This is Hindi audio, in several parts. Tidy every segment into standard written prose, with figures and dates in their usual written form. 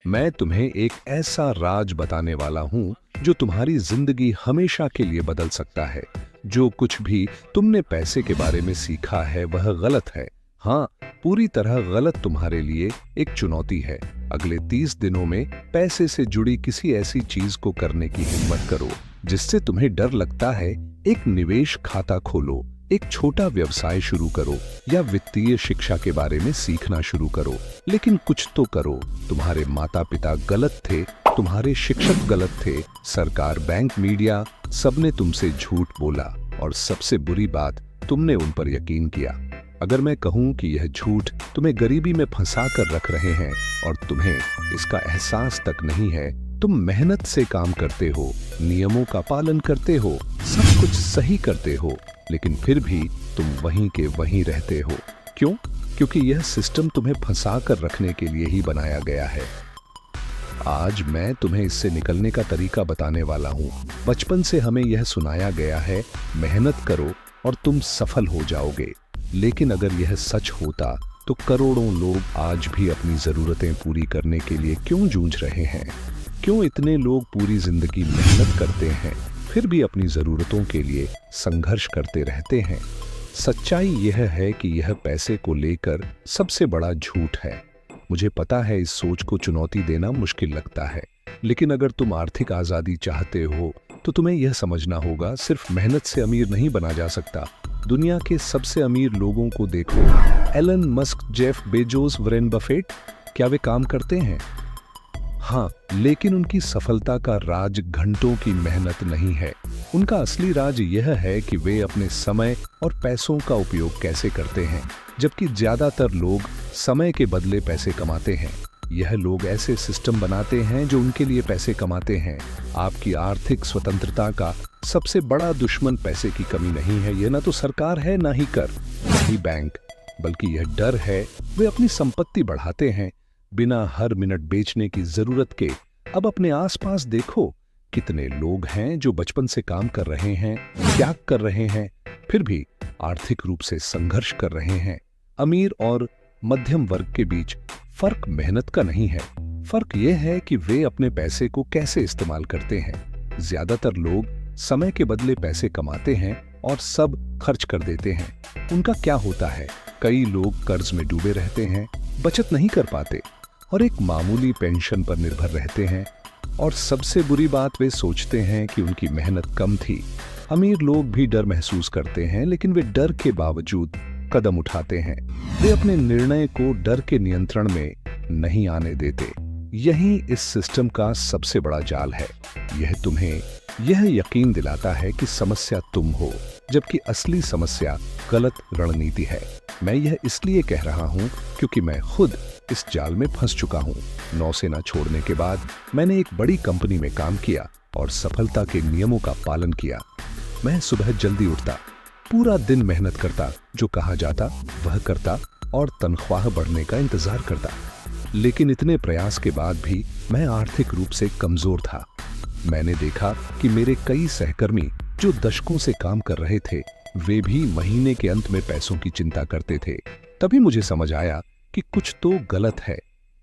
मैं तुम्हें एक ऐसा राज बताने वाला हूं जो तुम्हारी जिंदगी हमेशा के लिए बदल सकता है। जो कुछ भी तुमने पैसे के बारे में सीखा है वह गलत है। हाँ, पूरी तरह गलत तुम्हारे लिए एक चुनौती है। अगले 30 दिनों में पैसे से जुड़ी किसी ऐसी चीज को करने की हिम्मत करो जिससे तुम्हें डर लगता है। एक निवेश खाता खोलो, एक छोटा व्यवसाय शुरू करो या वित्तीय शिक्षा के बारे में सीखना शुरू करो, लेकिन कुछ तो करो। तुम्हारे माता पिता गलत थे, तुम्हारे शिक्षक गलत थे, सरकार, बैंक, मीडिया, सबने तुमसे झूठ बोला और सबसे बुरी बात, तुमने उन पर यकीन किया। अगर मैं कहूं कि यह झूठ तुम्हें गरीबी में फंसा कर रख रहे हैं और तुम्हें इसका एहसास तक नहीं है, तुम मेहनत से काम करते हो, नियमों का पालन करते हो, सब कुछ सही करते हो, लेकिन फिर भी तुम वहीं के वहीं रहते हो। क्यों? क्योंकि यह सिस्टम तुम्हें फंसा कर रखने के लिए ही बनाया गया है। आज मैं तुम्हें इससे निकलने का तरीका बताने वाला हूँ। बचपन से हमें यह सुनाया गया है, मेहनत करो और तुम सफल हो जाओगे। लेकिन अगर यह सच होता तो करोड़ों लोग आज भी अपनी जरूरतें पूरी करने के लिए क्यों जूझ रहे हैं? क्यों इतने लोग पूरी जिंदगी मेहनत करते हैं फिर भी अपनी जरूरतों के लिए संघर्ष करते रहते हैं? सच्चाई यह है कि यह पैसे को लेकर सबसे बड़ा झूठ है। मुझे पता है इस सोच को चुनौती देना मुश्किल लगता है, लेकिन अगर तुम आर्थिक आजादी चाहते हो तो तुम्हें यह समझना होगा, सिर्फ मेहनत से अमीर नहीं बना जा सकता। दुनिया के सबसे अमीर लोगों को देखो, Elon Musk, Jeff Bezos, Warren Buffett, क्या वे काम करते हैं? हाँ, लेकिन उनकी सफलता का राज घंटों की मेहनत नहीं है। उनका असली राज यह है कि वे अपने समय और पैसों का उपयोग कैसे करते हैं। जबकि ज्यादातर लोग समय के बदले पैसे कमाते हैं, यह लोग ऐसे सिस्टम बनाते हैं जो उनके लिए पैसे कमाते हैं। आपकी आर्थिक स्वतंत्रता का सबसे बड़ा दुश्मन पैसे की कमी नहीं है। यह ना तो सरकार है, ना ही कर, ना ही बैंक, बल्कि यह डर है। वे अपनी संपत्ति बढ़ाते हैं बिना हर मिनट बेचने की जरूरत के। अब अपने आसपास देखो, कितने लोग हैं जो बचपन से काम कर रहे हैं, त्याग कर रहे हैं, फिर भी आर्थिक रूप से संघर्ष कर रहे हैं। अमीर और मध्यम वर्ग के बीच फर्क मेहनत का नहीं है, फर्क यह है कि वे अपने पैसे को कैसे इस्तेमाल करते हैं। ज्यादातर लोग समय के बदले पैसे कमाते हैं और सब खर्च कर देते हैं। उनका क्या होता है? कई लोग कर्ज में डूबे रहते हैं, बचत नहीं कर पाते और एक मामूली पेंशन पर निर्भर रहते हैं। और सबसे बुरी बात, वे सोचते हैं कि उनकी मेहनत कम थी। अमीर लोग भी डर महसूस करते हैं, लेकिन वे डर के बावजूद कदम उठाते हैं। वे अपने निर्णय को डर के नियंत्रण में नहीं आने देते। यही इस सिस्टम का सबसे बड़ा जाल है। यह तुम्हें यह यकीन दिलाता है कि समस्या तुम हो, जबकि असली समस्या गलत रणनीति है। मैं यह इसलिए कह रहा हूं क्योंकि मैं खुद इस जाल में फंस चुका हूं। नौसेना छोड़ने के बाद मैंने एक बड़ी कंपनी में काम किया और सफलता के नियमों का पालन किया। मैं सुबह जल्दी उठता, पूरा दिन मेहनत करता, जो कहा जाता वह करता और तनख्वाह बढ़ने का इंतजार करता। लेकिन इतने प्रयास के बाद भी मैं आर्थिक रूप से कमजोर था। मैंने देखा कि मेरे कई सहकर्मी जो दशकों से काम कर रहे थे, वे भी महीने के अंत में पैसों की चिंता करते थे। तभी मुझे समझ आया कि कुछ तो गलत है।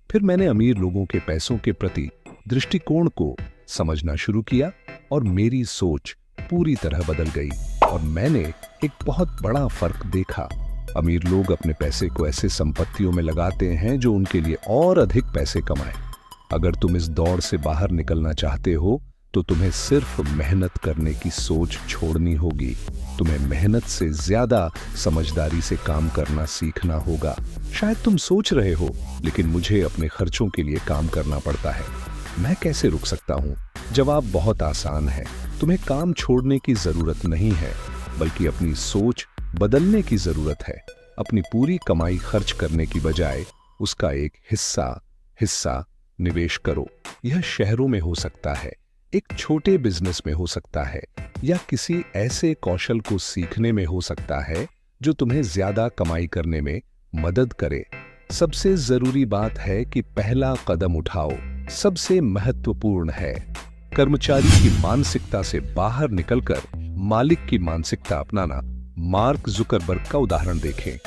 फिर मैंने अमीर लोगों के पैसों के प्रति दृष्टिकोण को समझना शुरू किया और मेरी सोच पूरी तरह बदल गई और मैंने एक बहुत बड़ा फर्क देखा। अमीर लोग अपने पैसे को ऐसे संपत्तियों में लगाते हैं जो उनके लिए और अधिक पैसे कमाए। अगर तुम इस दौड़ से बाहर निकलना चाहते हो तो तुम्हें सिर्फ मेहनत करने की सोच छोड़नी होगी। तुम्हें मेहनत से ज्यादा समझदारी से काम करना सीखना होगा। शायद तुम सोच रहे हो, लेकिन मुझे अपने खर्चों के लिए काम करना पड़ता है, मैं कैसे रुक सकता हूँ? जवाब बहुत आसान है। तुम्हें काम छोड़ने की जरूरत नहीं है, बल्कि अपनी सोच बदलने की जरूरत है। अपनी पूरी कमाई खर्च करने की बजाय उसका एक हिस्सा निवेश करो। यह शहरों में हो सकता है, एक छोटे बिजनेस में हो सकता है, या किसी ऐसे कौशल को सीखने में हो सकता है जो तुम्हें ज्यादा कमाई करने में मदद करे। सबसे जरूरी बात है कि पहला कदम उठाओ, सबसे महत्वपूर्ण है। कर्मचारी की मानसिकता से बाहर निकलकर मालिक की मानसिकता अपनाना। मार्क जुकरबर्ग का उदाहरण देखें।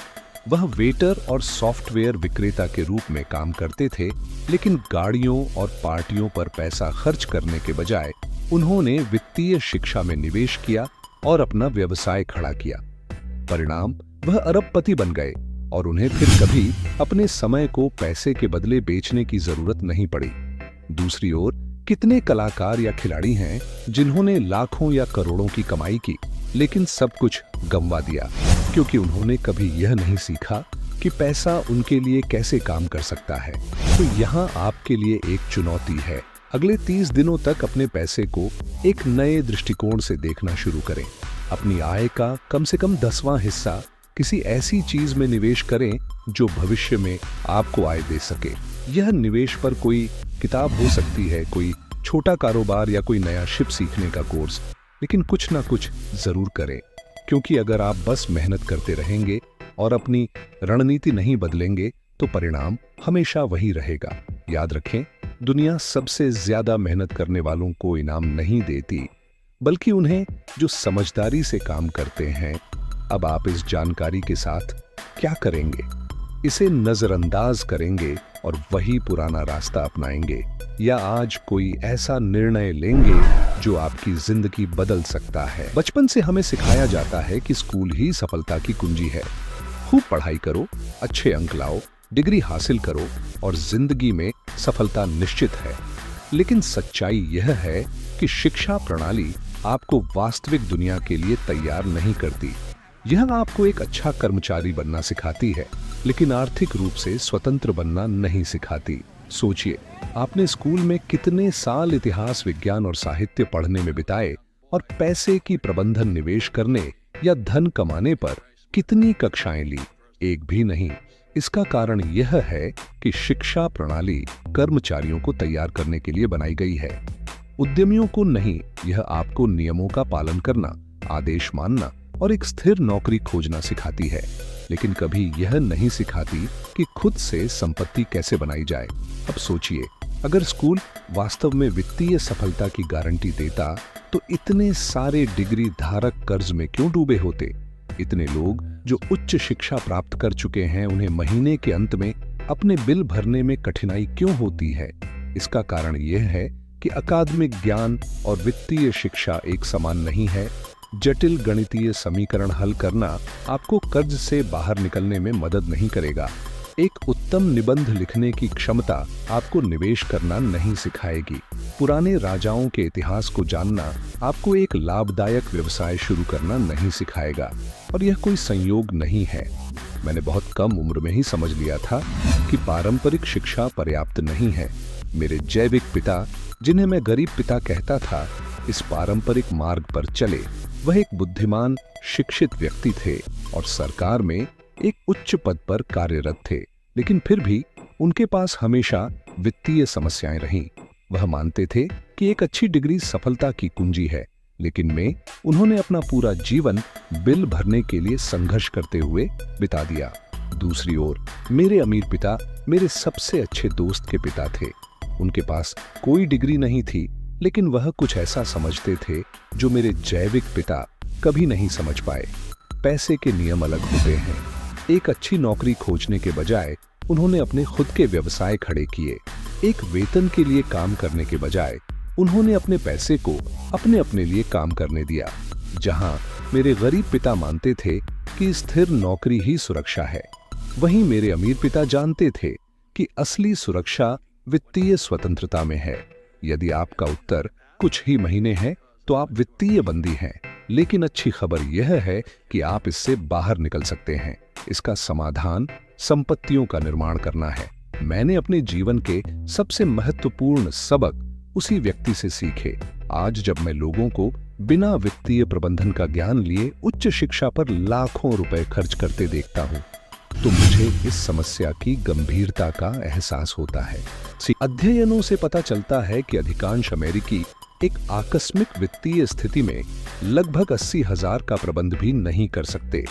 वह वेटर और सॉफ्टवेयर विक्रेता के रूप में काम करते थे, लेकिन गाड़ियों और पार्टियों पर पैसा खर्च करने के बजाय उन्होंने वित्तीय शिक्षा में निवेश किया और अपना व्यवसाय खड़ा किया। परिणाम, वह अरबपति बन गए और उन्हें फिर कभी अपने समय को पैसे के बदले बेचने की जरूरत नहीं पड़ी। दूसरी ओर, कितने कलाकार या खिलाड़ी हैं जिन्होंने लाखों या करोड़ों की कमाई की, लेकिन सब कुछ गंवा दिया क्योंकि उन्होंने कभी यह नहीं सीखा कि पैसा उनके लिए कैसे काम कर सकता है। तो यहाँ आपके लिए एक चुनौती है। अगले 30 दिनों तक अपने पैसे को एक नए दृष्टिकोण से देखना शुरू करें। अपनी आय का कम से कम 10वां हिस्सा किसी ऐसी चीज में निवेश करें जो भविष्य में आपको आय दे सके। यह निवेश पर कोई किताब हो सकती है, कोई छोटा कारोबार या कोई नया शिप सीखने का कोर्स, लेकिन कुछ ना कुछ जरूर करें, क्योंकि अगर आप बस मेहनत करते रहेंगे और अपनी रणनीति नहीं बदलेंगे तो परिणाम हमेशा वही रहेगा। याद रखें, दुनिया सबसे ज्यादा मेहनत करने वालों को इनाम नहीं देती, बल्कि उन्हें जो समझदारी से काम करते हैं। अब आप इस जानकारी के साथ क्या करेंगे? इसे नजरअंदाज करेंगे और वही पुराना रास्ता अपनाएंगे, या आज कोई ऐसा निर्णय लेंगे जो आपकी जिंदगी बदल सकता है? बचपन से हमें सिखाया जाता है कि स्कूल ही सफलता की कुंजी है। खूब पढ़ाई करो, अच्छे अंक लाओ, डिग्री हासिल करो और जिंदगी में सफलता निश्चित है। लेकिन सच्चाई यह है कि शिक्षा प्रणाली आपको वास्तविक दुनिया के लिए तैयार नहीं करती। यह आपको एक अच्छा कर्मचारी बनना सिखाती है, लेकिन आर्थिक रूप से स्वतंत्र बनना नहीं सिखाती। सोचिए, आपने स्कूल में कितने साल इतिहास, विज्ञान और साहित्य पढ़ने में बिताए और पैसे की प्रबंधन, निवेश करने या धन कमाने पर कितनी कक्षाएं ली? एक भी नहीं। इसका कारण यह है कि शिक्षा प्रणाली कर्मचारियों को तैयार करने के लिए बनाई गई है, उद्यमियों को नहीं। यह आपको नियमों का पालन करना, आदेश मानना और एक स्थिर नौकरी खोजना सिखाती है, लेकिन कभी यह नहीं सिखाती कि खुद से संपत्ति कैसे बनाई जाए। अब सोचिए, अगर स्कूल वास्तव में वित्तीय सफलता की गारंटी देता तो इतने सारे डिग्री धारक कर्ज में क्यों डूबे होते? इतने लोग जो उच्च शिक्षा प्राप्त कर चुके हैं, उन्हें महीने के अंत में अपने बिल भरने में कठिनाई क्यों होती है? इसका कारण यह है कि अकादमिक ज्ञान और वित्तीय शिक्षा एक समान नहीं है। जटिल गणितीय समीकरण हल करना आपको कर्ज से बाहर निकलने में मदद नहीं करेगा। एक उत्तम निबंध लिखने की क्षमता आपको निवेश करना नहीं सिखाएगी। पुराने राजाओं के इतिहास को जानना आपको एक लाभदायक व्यवसाय शुरू करना नहीं सिखाएगा। और यह कोई संयोग नहीं है। मैंने बहुत कम उम्र में ही समझ लिया था कि पारंपरिक शिक्षा पर्याप्त नहीं है। मेरे जैविक पिता, जिन्हें मैं गरीब पिता कहता था, इस पारंपरिक मार्ग पर चले। वह एक बुद्धिमान, शिक्षित व्यक्ति थे और सरकार में एक उच्च पद पर कार्यरत थे, लेकिन फिर भी उनके पास हमेशा वित्तीय समस्याएं रहीं। वह मानते थे कि एक अच्छी डिग्री सफलता की कुंजी है, लेकिन उन्होंने अपना पूरा जीवन बिल भरने के लिए संघर्ष करते हुए बिता दिया। दूसरी ओर, मेरे अमीर पिता मेरे सबसे अच्छे दोस्त के पिता थे। उनके पास कोई डिग्री नहीं थी, लेकिन वह कुछ ऐसा समझते थे जो मेरे जैविक पिता कभी नहीं समझ पाए। पैसे के नियम अलग होते हैं। एक अच्छी नौकरी खोजने के बजाय उन्होंने अपने खुद के व्यवसाय खड़े किए। एक वेतन के लिए काम करने के बजाय उन्होंने अपने पैसे को अपने लिए काम करने दिया। जहां मेरे गरीब पिता मानते थे कि स्थिर नौकरी ही सुरक्षा है, वहीं मेरे अमीर पिता जानते थे कि असली सुरक्षा वित्तीय स्वतंत्रता में है। यदि आपका उत्तर कुछ ही महीने है तो आप वित्तीय बंदी हैं, लेकिन अच्छी खबर यह है कि आप इससे बाहर निकल सकते हैं। इसका समाधान संपत्तियों का निर्माण करना है। मैंने अपने जीवन के सबसे महत्वपूर्ण सबक उसी व्यक्ति से सीखे। आज जब मैं लोगों को बिना वित्तीय प्रबंधन का ज्ञान लिए उच्च शिक्षा पर लाखों रुपए खर्च करते देखता हूं, तो मुझे इस समस्या की गंभीरता का एहसास होता है। अध्ययनों से पता चलता है कि अधिकांश अमेरिकी एक आकस्मिक वित्तीय स्थिति में लगभग 80,000 का प्रबंध भी नहीं कर सकते।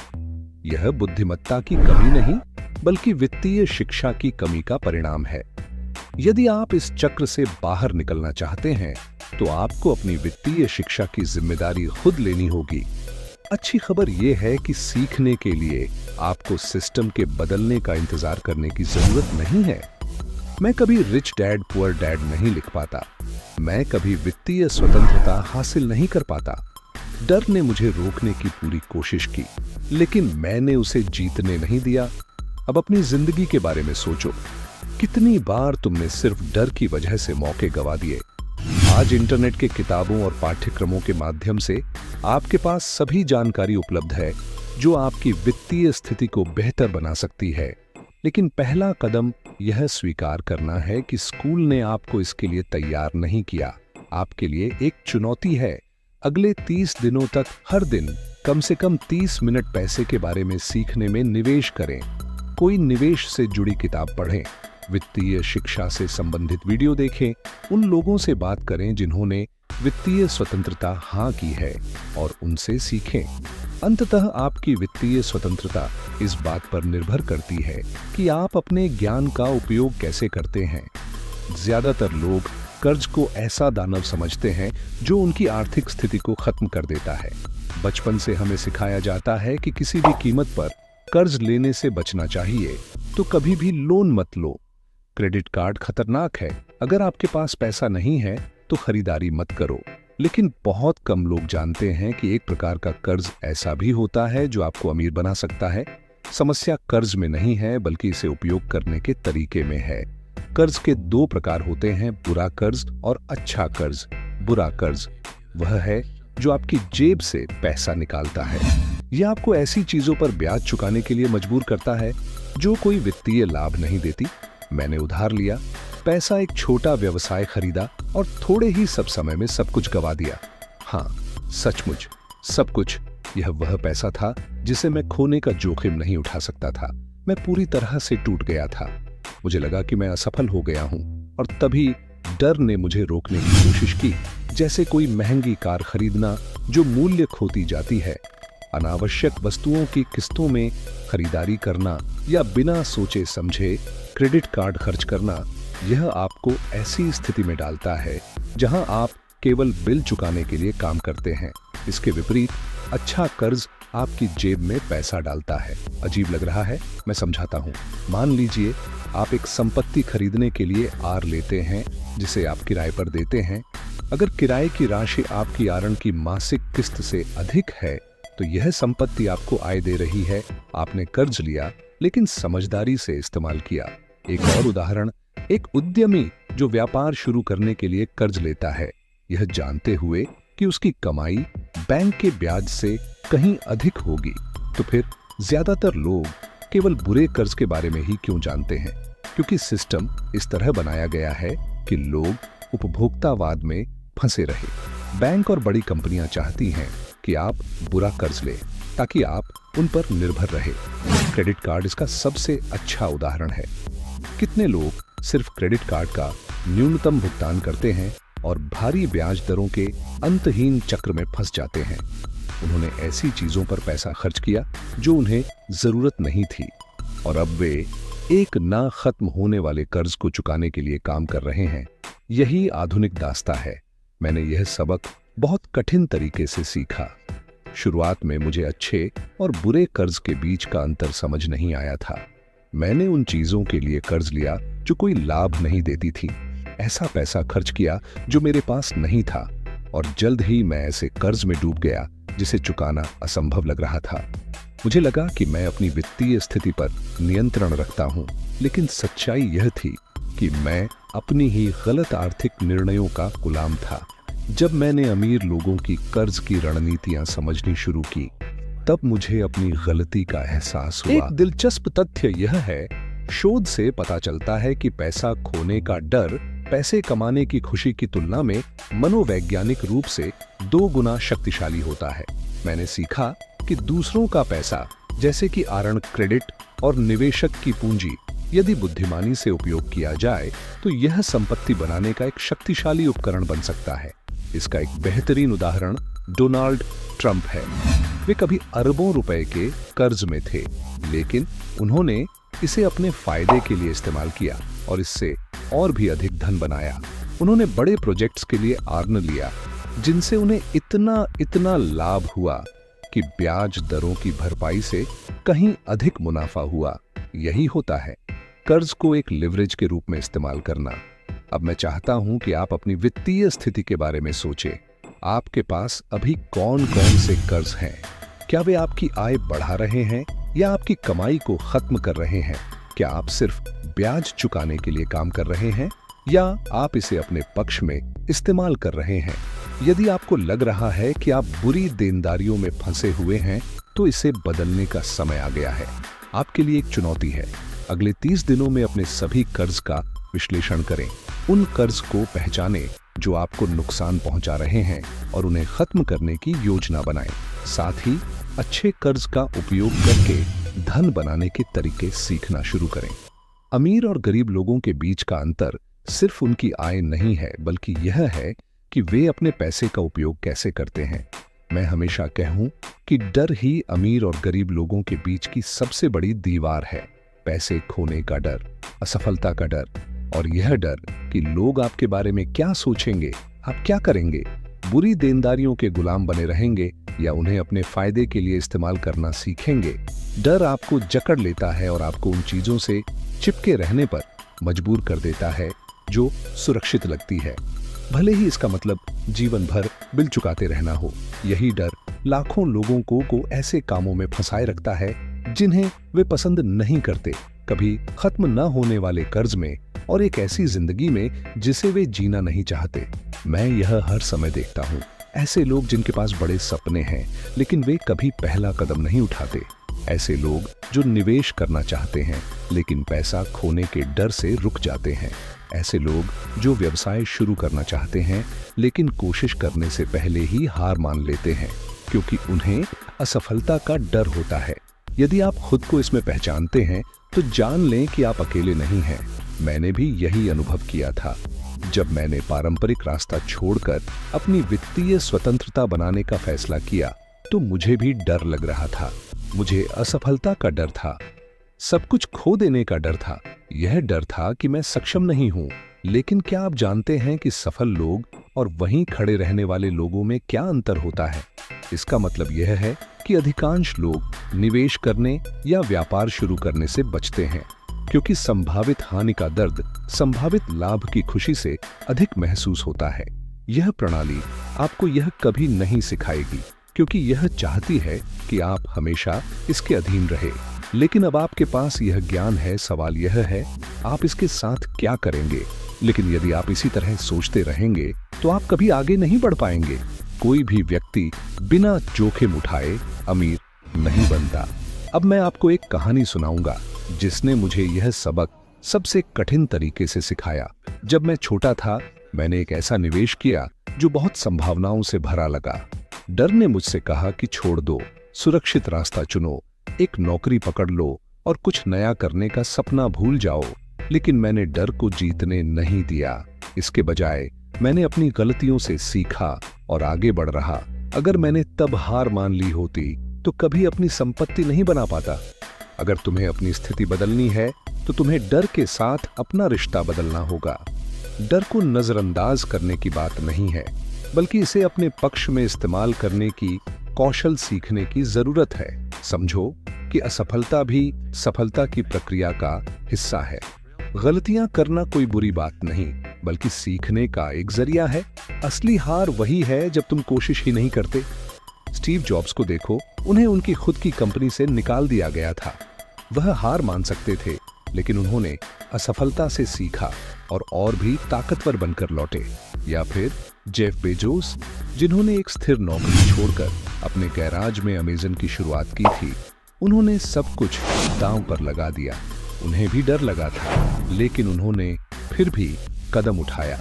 यह बुद्धिमत्ता की कमी नहीं, बल्कि वित्तीय शिक्षा की कमी का परिणाम है। यदि आप इस चक्र से बाहर निकलना चाहते हैं, तो आपको अपनी वित्तीय शिक्षा की जिम्मेदारी खुद लेनी होगी। अच्छी खबर यह है कि सीखने के लिए आपको सिस्टम के बदलने का इंतजार करने की जरूरत नहीं है। मैं कभी रिच डैड पुअर डैड नहीं लिख पाता, मैं कभी वित्तीय स्वतंत्रता हासिल नहीं कर पाता। डर ने मुझे रोकने की पूरी कोशिश की, लेकिन मैंने उसे जीतने नहीं दिया। अब अपनी जिंदगी के बारे में सोचो, कितनी बार तुमने सिर्फ डर की वजह से मौके गवा दिए। आज इंटरनेट के किताबों और पाठ्यक्रमों के माध्यम से आपके पास सभी जानकारी उपलब्ध है जो आपकी वित्तीय स्थिति को बेहतर बना सकती है। लेकिन पहला कदम यह स्वीकार करना है कि स्कूल ने आपको इसके लिए तैयार नहीं किया। आपके लिए एक चुनौती है। अगले 30 दिनों तक हर दिन कम से कम 30 मिनट पैसे के बारे में सीखने में निवेश करें। कोई निवेश से जुड़ी किताब पढ़ें, वित्तीय शिक्षा से संबंधित वीडियो देखें, उन लोगों से बात करें जिन्होंने वित्तीय स्वतंत्रता हाँ की है और उनसे सीखें। अंततः आपकी वित्तीय स्वतंत्रता इस बात पर निर्भर करती है कि आप अपने ज्ञान का उपयोग कैसे करते हैं। ज्यादातर लोग कर्ज को ऐसा दानव समझते हैं जो उनकी आर्थिक स्थिति को खत्म कर देता है। बचपन से हमें सिखाया जाता है कि किसी भी कीमत पर कर्ज लेने से बचना चाहिए, तो कभी भी लोन मत लो। क्रेडिट कार्ड खतरनाक है। अगर आपके पास पैसा नहीं है तो खरीदारी मत करो। लेकिन बहुत कम लोग जानते हैं कि एक प्रकार का कर्ज ऐसा भी होता है जो आपको अमीर बना सकता है। समस्या कर्ज में नहीं है, बल्कि इसे उपयोग करने के तरीके में है। कर्ज के 2 प्रकार होते हैं, बुरा कर्ज और अच्छा कर्ज। बुरा कर्ज वह है जो आपकी जेब से पैसा निकालता है। यह आपको ऐसी चीजों पर ब्याज चुकाने के लिए मजबूर करता है जो कोई वित्तीय लाभ नहीं देती। मैंने उधार लिया, पैसा एक छोटा व्यवसाय खरीदा और थोड़े ही सब समय में सब कुछ गवा दिया। हाँ, सचमुच सब कुछ। यह वह पैसा था जिसे मैं खोने का जोखिम नहीं उठा सकता था। मैं पूरी तरह से टूट गया था। मुझे लगा कि मैं असफल हो गया हूं और तभी डर ने मुझे रोकने की कोशिश की, जैसे कोई महंगी कार खरीदना जो मूल्य खोती जाती है, अनावश्यक वस्तुओं की किस्तों में खरीदारी करना या बिना सोचे समझे क्रेडिट कार्ड खर्च करना। यह आपको ऐसी स्थिति में डालता है जहां आप केवल बिल चुकाने के लिए काम करते हैं। इसके विपरीत अच्छा कर्ज आपकी जेब में पैसा डालता है। अजीब लग रहा है, मैं समझाता हूं। मान लीजिए आप एक संपत्ति खरीदने के लिए आर लेते हैं जिसे आप किराए पर देते हैं। अगर किराए की राशि आपकी आरण की मासिक किस्त से अधिक है तो यह संपत्ति आपको आय दे रही है। आपने कर्ज लिया लेकिन समझदारी से इस्तेमाल किया। एक और उदाहरण, एक उद्यमी जो व्यापार शुरू करने के लिए कर्ज लेता है, यह जानते हुए कि उसकी कमाई बैंक के ब्याज से कहीं अधिक होगी। तो फिर ज्यादातर लोग केवल बुरे कर्ज के बारे में ही क्यों जानते हैं? क्योंकि सिस्टम इस तरह बनाया गया है कि लोग उपभोक्तावाद में फंसे रहे। बैंक और बड़ी कंपनियां चाहती हैं कि आप बुरा कर्ज लें ताकि आप उन पर निर्भर रहे। क्रेडिट कार्ड इसका सबसे अच्छा उदाहरण है। कितने लोग सिर्फ क्रेडिट कार्ड का न्यूनतम भुगतान करते हैं और भारी ब्याज दरों के अंतहीन चक्र में फंस जाते हैं। उन्होंने ऐसी चीजों पर पैसा खर्च किया जो उन्हें जरूरत नहीं थी और अब वे एक ना खत्म होने वाले कर्ज को चुकाने के लिए काम कर रहे हैं। यही आधुनिक दास्ता है। मैंने यह सबक बहुत कठिन तरीके से सीखा। शुरुआत में मुझे अच्छे और बुरे कर्ज के बीच का अंतर समझ नहीं आया था। मैंने उन चीजों के लिए कर्ज लिया जो कोई लाभ नहीं देती थी, ऐसा पैसा खर्च किया जो मेरे पास नहीं था और जल्द ही मैं ऐसे कर्ज में डूब गया जिसे चुकाना असंभव लग रहा था। मुझे लगा कि मैं अपनी वित्तीय स्थिति पर नियंत्रण रखता हूं, लेकिन सच्चाई यह थी कि मैं अपनी ही गलत आर्थिक निर्णयों का गुलाम था। जब मैंने अमीर लोगों की कर्ज की रणनीतियां समझनी शुरू की, तब मुझे अपनी गलती का एहसास हुआ। एक दिलचस्प तथ्य यह है, शोध से पता चलता है कि पैसा खोने का डर पैसे कमाने की खुशी की तुलना में मनोवैज्ञानिक रूप से 2 गुना शक्तिशाली होता है। मैंने सीखा कि दूसरों का पैसा, जैसे कि आरण, क्रेडिट और निवेशक की पूंजी, यदि बुद्धिमानी से उपयोग किया जाए तो यह संपत्ति बनाने का एक शक्तिशाली उपकरण बन सकता है। इसका एक बेहतरीन उदाहरण डोनाल्ड ट्रंप है। वे कभी अरबों रुपए के कर्ज में थे, लेकिन उन्होंने इसे अपने फायदे के लिए इस्तेमाल किया और इससे और भी अधिक धन बनाया। उन्होंने बड़े प्रोजेक्ट्स के लिए आर्न लिया जिनसे उन्हें इतना लाभ हुआ कि ब्याज दरों की भरपाई से कहीं अधिक मुनाफा हुआ। यही होता है कर्ज को एक लिवरेज के रूप में इस्तेमाल करना। अब मैं चाहता हूं कि आप अपनी वित्तीय स्थिति के बारे में सोचें। आपके पास अभी कौन कौन से कर्ज हैं? क्या वे आपकी आय बढ़ा रहे हैं या आपकी कमाई को खत्म कर रहे हैं? क्या आप सिर्फ ब्याज चुकाने के लिए काम कर रहे हैं या आप इसे अपने पक्ष में इस्तेमाल कर रहे हैं? यदि आपको लग रहा है कि आप बुरी देनदारियों में फंसे हुए हैं, तो इसे बदलने का समय आ गया है। आपके लिए एक चुनौती है। अगले 30 दिनों में अपने सभी कर्ज का विश्लेषण करें। उन कर्ज को पहचानें जो आपको नुकसान पहुंचा रहे हैं और उन्हें खत्म करने की योजना बनाएं। साथ ही अच्छे कर्ज का उपयोग करके धन बनाने के तरीके सीखना शुरू करें। अमीर और गरीब लोगों के बीच का अंतर सिर्फ उनकी आय नहीं है, बल्कि यह है कि वे अपने पैसे का उपयोग कैसे करते हैं। मैं हमेशा कहूं कि डर ही अमीर और गरीब लोगों के बीच की सबसे बड़ी दीवार है। पैसे खोने का डर, असफलता का डर और यह डर कि लोग आपके बारे में क्या सोचेंगे, आप क्या करेंगे, बुरी देनदारियों के गुलाम बने रहेंगे या उन्हें अपने फायदे के लिए इस्तेमाल करना सीखेंगे। डर आपको जकड़ लेता है और आपको उन चीजों से चिपके रहने पर मजबूर कर देता है जो सुरक्षित लगती है, भले ही इसका मतलब जीवन भर बिल चुकाते रहना हो। यही डर लाखों लोगों को ऐसे कामों में फंसाए रखता है जिन्हें वे पसंद नहीं करते, कभी खत्म न होने वाले कर्ज में और एक ऐसी जिंदगी में जिसे वे जीना नहीं चाहते। मैं यह हर समय देखता हूँ, ऐसे लोग जिनके पास बड़े सपने हैं लेकिन वे कभी पहला कदम नहीं उठाते। ऐसे लोग जो निवेश करना चाहते हैं लेकिन पैसा खोने के डर से रुक जाते हैं। ऐसे लोग जो व्यवसाय शुरू करना चाहते हैं लेकिन कोशिश करने से पहले ही हार मान लेते हैं क्योंकि उन्हें असफलता का डर होता है। यदि आप खुद को इसमें पहचानते हैं तो जान लें कि आप अकेले नहीं हैं। मैंने भी यही अनुभव किया था। जब मैंने पारंपरिक रास्ता छोड़कर अपनी वित्तीय स्वतंत्रता बनाने का फैसला किया तो मुझे भी डर लग रहा था। मुझे असफलता का डर था, सब कुछ खो देने का डर था। यह डर था कि मैं सक्षम नहीं हूं। लेकिन क्या आप जानते हैं कि सफल लोग और वहीं खड़े रहने वाले लोगों में क्या अंतर होता है? इसका मतलब यह है कि अधिकांश लोग निवेश करने या व्यापार शुरू करने से बचते हैं क्योंकि संभावित हानि का दर्द संभावित लाभ की खुशी से अधिक महसूस होता है। यह प्रणाली आपको यह कभी नहीं सिखाएगी क्योंकि यह चाहती है कि आप हमेशा इसके अधीन रहे। लेकिन अब आपके पास यह ज्ञान है, सवाल यह है आप इसके साथ क्या करेंगे। लेकिन यदि आप इसी तरह सोचते रहेंगे तो आप कभी आगे नहीं बढ़ पाएंगे। कोई भी व्यक्ति बिना जोखिम उठाए अमीर नहीं बनता। अब मैं आपको एक कहानी सुनाऊंगा जिसने मुझे यह सबक सबसे कठिन तरीके से सिखाया। जब मैं छोटा था, मैंने एक ऐसा निवेश किया जो बहुत संभावनाओं से भरा लगा। डर ने मुझसे कहा कि छोड़ दो, सुरक्षित रास्ता चुनो, एक नौकरी पकड़ लो और कुछ नया करने का सपना भूल जाओ। लेकिन मैंने डर को जीतने नहीं दिया। इसके बजाय मैंने अपनी गलतियों से सीखा और आगे बढ़ रहा। अगर मैंने तब हार मान ली होती तो कभी अपनी संपत्ति नहीं बना पाता। अगर तुम्हें अपनी स्थिति बदलनी है तो तुम्हें डर के साथ अपना रिश्ता बदलना होगा। डर को नजरअंदाज करने की बात नहीं है, बल्कि इसे अपने पक्ष में इस्तेमाल करने की कौशल सीखने की जरूरत है। समझो कि असफलता भी सफलता की प्रक्रिया का हिस्सा है। गलतियां करना कोई बुरी बात नहीं, बल्कि सीखने का एक जरिया है। असली हार वही है जब तुम कोशिश ही नहीं करते। स्टीव जॉब्स को देखो, उन्हें उनकी खुद की कंपनी से निकाल दिया गया था। वह हार मान सकते थे, लेकिन उन्होंने असफलता से सीखा और भी ताकतवर बनकर लौटे। या फिर जेफ बेजोस, जिन्होंने एक स्थिर नौकरी छोड़कर अपने गैराज में अमेज़न की शुरुआत की थी, उन्होंने सब कुछ दांव पर लगा दिया। उन्हें भी डर लगा था, लेकिन उन्होंने फिर भी कदम उठाया।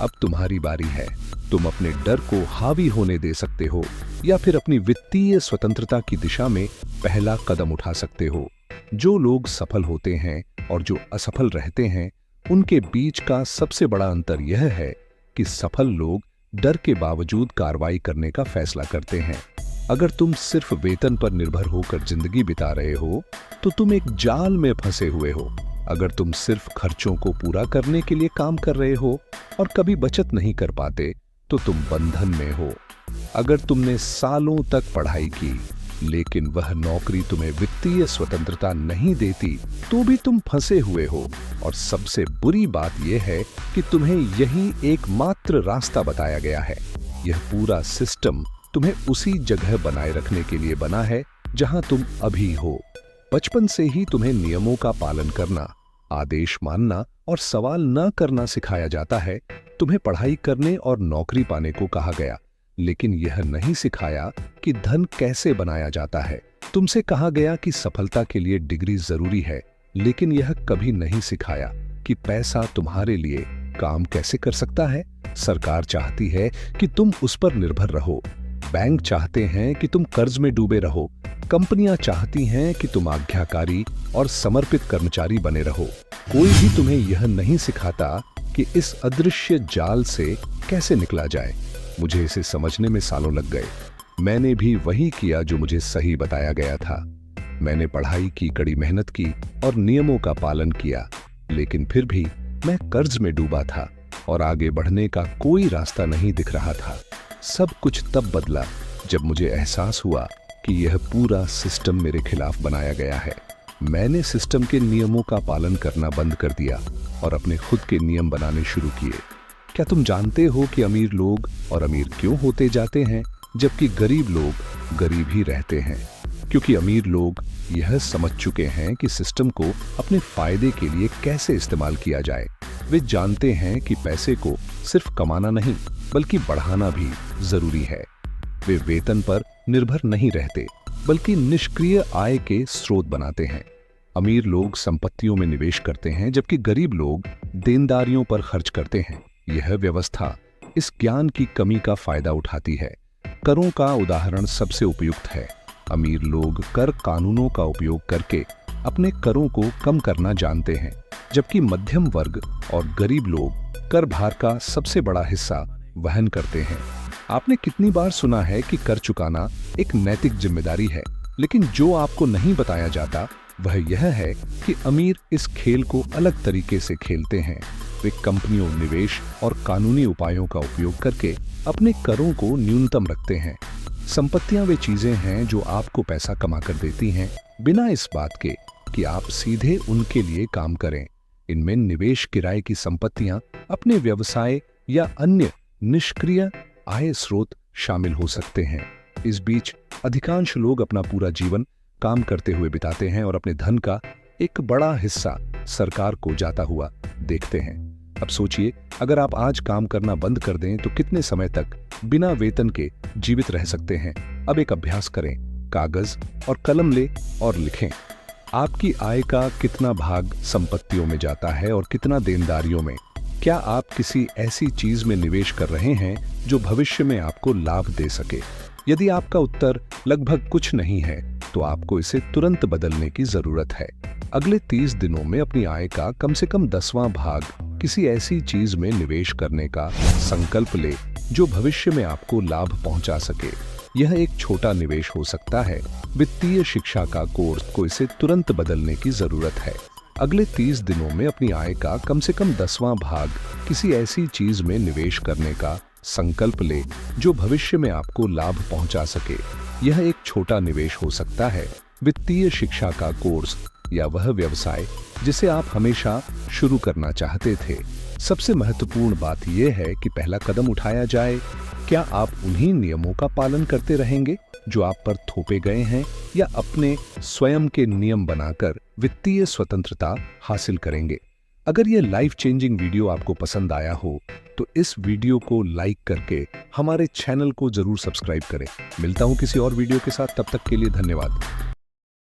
अब तुम्हारी बारी है। तुम अपने डर को हावी होने दे सकते हो या फिर अपनी वित्तीय स्वतंत्रता की दिशा में पहला कदम उठा सकते हो। जो लोग सफल होते हैं और जो असफल रहते हैं, उनके बीच का सबसे बड़ा अंतर यह है कि सफल लोग डर के बावजूद कार्रवाई करने का फैसला करते हैं। अगर तुम सिर्फ वेतन पर निर्भर होकर जिंदगी बिता रहे हो तो तुम एक जाल में फंसे हुए हो। अगर तुम सिर्फ खर्चों को पूरा करने के लिए काम कर रहे हो और कभी बचत नहीं कर पाते तो तुम बंधन में हो। अगर तुमने सालों तक पढ़ाई की, लेकिन वह नौकरी तुम्हें वित्तीय स्वतंत्रता नहीं देती तो भी तुम फंसे हुए हो। और सबसे बुरी बात यह है कि तुम्हें यही एकमात्र रास्ता बताया गया है। यह पूरा सिस्टम तुम्हें उसी जगह बनाए रखने के लिए बना है जहां तुम अभी हो। बचपन से ही तुम्हें नियमों का पालन करना, आदेश मानना और सवाल न करना सिखाया जाता है। तुम्हें पढ़ाई करने और नौकरी पाने को कहा गया, लेकिन यह नहीं सिखाया कि धन कैसे बनाया जाता है। तुमसे कहा गया कि सफलता के लिए डिग्री जरूरी है, लेकिन यह कभी नहीं सिखाया कि पैसा तुम्हारे लिए काम कैसे कर सकता है। सरकार चाहती है कि तुम उस पर निर्भर रहो, बैंक चाहते हैं कि तुम कर्ज में डूबे रहो, कंपनियां चाहती हैं कि तुम आज्ञाकारी और समर्पित कर्मचारी बने रहो। कोई भी तुम्हें यह नहीं सिखाता कि इस अदृश्य जाल से कैसे निकला जाए। मुझे इसे समझने में सालों लग गए। मैंने भी वही किया जो मुझे सही बताया गया था। मैंने पढ़ाई की, कड़ी मेहनत की और नियमों का पालन किया, लेकिन फिर भी मैं कर्ज में डूबा था और आगे बढ़ने का कोई रास्ता नहीं दिख रहा था। सब कुछ तब बदला जब मुझे एहसास हुआ कि यह पूरा सिस्टम मेरे खिलाफ बनाया गया है। मैंने सिस्टम के नियमों का पालन करना बंद कर दिया और अपने खुद के नियम बनाने शुरू किए। क्या तुम जानते हो कि अमीर लोग और अमीर क्यों होते जाते हैं, जबकि गरीब लोग गरीब ही रहते हैं? क्योंकि अमीर लोग यह समझ चुके हैं कि सिस्टम को अपने फायदे के लिए कैसे इस्तेमाल किया जाए। वे जानते हैं कि पैसे को सिर्फ कमाना नहीं, बल्कि बढ़ाना भी जरूरी है। वे वेतन पर निर्भर नहीं रहते, बल्कि निष्क्रिय आय के स्रोत बनाते हैं। अमीर लोग संपत्तियों में निवेश करते हैं, जबकि गरीब लोग देनदारियों पर खर्च करते हैं। यह व्यवस्था इस ज्ञान की कमी का फायदा उठाती है। करों का उदाहरण सबसे उपयुक्त है। अमीर लोग कर कानूनों का उपयोग करके अपने करों को कम करना जानते हैं, जबकि मध्यम वर्ग और गरीब लोग कर भार का सबसे बड़ा हिस्सा वहन करते हैं। आपने कितनी बार सुना है कि कर चुकाना एक नैतिक जिम्मेदारी है, लेकिन जो आपको नहीं बताया जाता वह यह है कि अमीर इस खेल को अलग तरीके से खेलते हैं। वे कंपनियों, निवेश और कानूनी उपायों का उपयोग करके अपने करों को न्यूनतम रखते हैं। संपत्तियां वे चीजें हैं जो आपको पैसा कमा कर देती हैं, बिना इस बात के कि आप सीधे उनके लिए काम करें। इनमें निवेश, किराए की संपत्तियां, अपने व्यवसाय या अन्य निष्क्रिय आय स्रोत शामिल हो सकते हैं। इस बीच अधिकांश लोग अपना पूरा जीवन काम करते हुए बिताते हैं और अपने धन का एक बड़ा हिस्सा सरकार को जाता हुआ देखते हैं। अब सोचिए, अगर आप आज काम करना बंद कर दें तो कितने समय तक बिना वेतन के जीवित रह सकते हैं? अब एक अभ्यास करें, कागज और कलम ले और लिखें। आपकी आय का कितना भाग संपत्तियों में जाता है और कितना देनदारियों में? क्या आप किसी ऐसी चीज में निवेश कर रहे हैं जो भविष्य में आपको लाभ दे सके? यदि आपका उत्तर लगभग कुछ नहीं है, तो आपको इसे तुरंत बदलने की जरूरत है। अगले 30 दिनों में अपनी आय का कम से कम 10वां भाग किसी ऐसी चीज में निवेश करने का संकल्प ले जो भविष्य में आपको लाभ पहुंचा सके। यह एक छोटा निवेश हो सकता है। वित्तीय शिक्षा का कोर्स को इसे तुरंत बदलने की जरूरत है। अगले 30 दिनों में अपनी आय का कम से कम 10वां भाग किसी ऐसी चीज में निवेश करने का संकल्प ले जो भविष्य में आपको लाभ पहुंचा सके। यह एक छोटा निवेश हो सकता है। वित्तीय शिक्षा का कोर्स या वह व्यवसाय जिसे आप हमेशा शुरू करना चाहते थे। सबसे महत्वपूर्ण बात यह है कि पहला कदम उठाया जाए। क्या आप उन्हीं नियमों का पालन करते रहेंगे जो आप पर थोपे गए हैं, या अपने स्वयं के नियम बनाकर वित्तीय स्वतंत्रता हासिल करेंगे? अगर यह लाइफ चेंजिंग वीडियो आपको पसंद आया हो तो इस वीडियो को लाइक करके हमारे चैनल को जरूर सब्सक्राइब करें। मिलता हूं किसी और वीडियो के साथ, तब तक के लिए धन्यवाद।